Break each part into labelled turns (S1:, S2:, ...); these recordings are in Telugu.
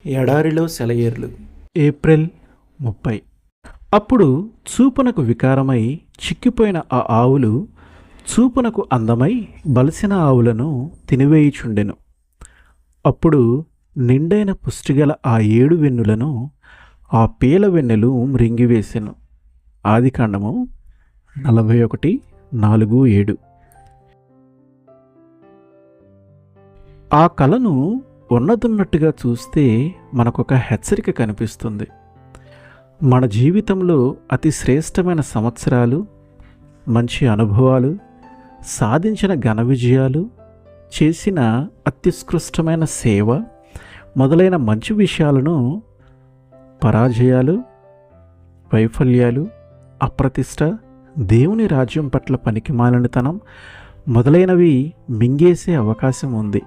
S1: ఎడారిలో సెలయేర్లు.
S2: ఏప్రిల్ 30. అప్పుడు చూపునకు వికారమై చిక్కిపోయిన ఆ ఆవులు చూపునకు అందమై బలిసిన ఆవులను తినివేయుచుండెను. అప్పుడు నిండైన పుష్టిగల ఆ 7 వెన్నులను ఆ పీల వెన్నెలు మృంగివేసెను. ఆదికాండము 41:4-7. ఆ కలను ఉన్నతున్నట్టుగా చూస్తే మనకొక హెచ్చరిక కనిపిస్తుంది. మన జీవితంలో అతి శ్రేష్టమైన సంవత్సరాలు, మంచి అనుభవాలు, సాధించిన ఘన విజయాలు, చేసిన అత్యుత్కృష్టమైన సేవ మొదలైన మంచి విషయాలను పరాజయాలు, వైఫల్యాలు, అప్రతిష్ట, దేవుని రాజ్యం పట్ల పనికిమాలినతనం మొదలైనవి మింగేసే అవకాశం ఉంది.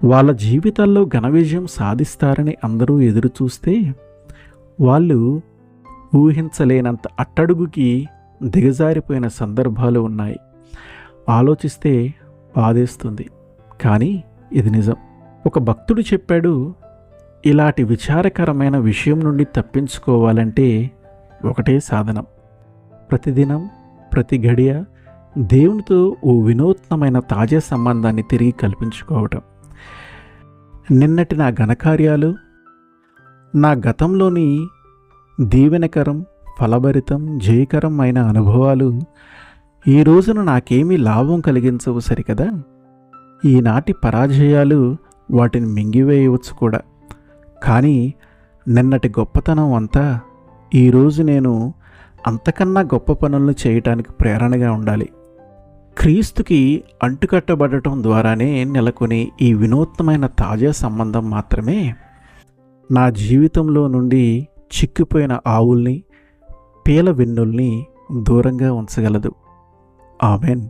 S2: వాళ్ళ జీవితాల్లో ఘన విజయం సాధిస్తారని అందరూ ఎదురు చూస్తే వాళ్ళు ఊహించలేనంత అట్టడుగుకి దిగజారిపోయిన సందర్భాలు ఉన్నాయి. ఆలోచిస్తే బాధేస్తుంది, కానీ ఇది నిజం. ఒక భక్తుడు చెప్పాడు, ఇలాంటి విచారకరమైన విషయం నుండి తప్పించుకోవాలంటే ఒకటే సాధనం: ప్రతిదినం, ప్రతి గడియ దేవునితో ఓ వినూత్నమైన తాజా సంబంధాన్ని తిరిగి కల్పించుకోవటం. నిన్నటి నా ఘనకార్యాలు, నా గతంలోని దీవెనకరం, ఫలభరితం, జయకరం అయిన అనుభవాలు ఈ రోజున నాకేమీ లాభం కలిగించవు సరికదా. ఈనాటి పరాజయాలు వాటిని మింగివేయవచ్చు కూడా. కానీ నిన్నటి గొప్పతనం అంతా ఈరోజు నేను అంతకన్నా గొప్ప పనులను చేయటానికి ప్రేరణగా ఉండాలి. క్రీస్తుకి అంటుకట్టబడటం ద్వారానే నెలకొని ఈ వినూత్నమైన తాజా సంబంధం మాత్రమే నా జీవితంలో నుండి చిక్కిపోయిన ఆవుల్ని, పీల వెన్నుల్ని దూరంగా ఉంచగలదు. ఆమెన్.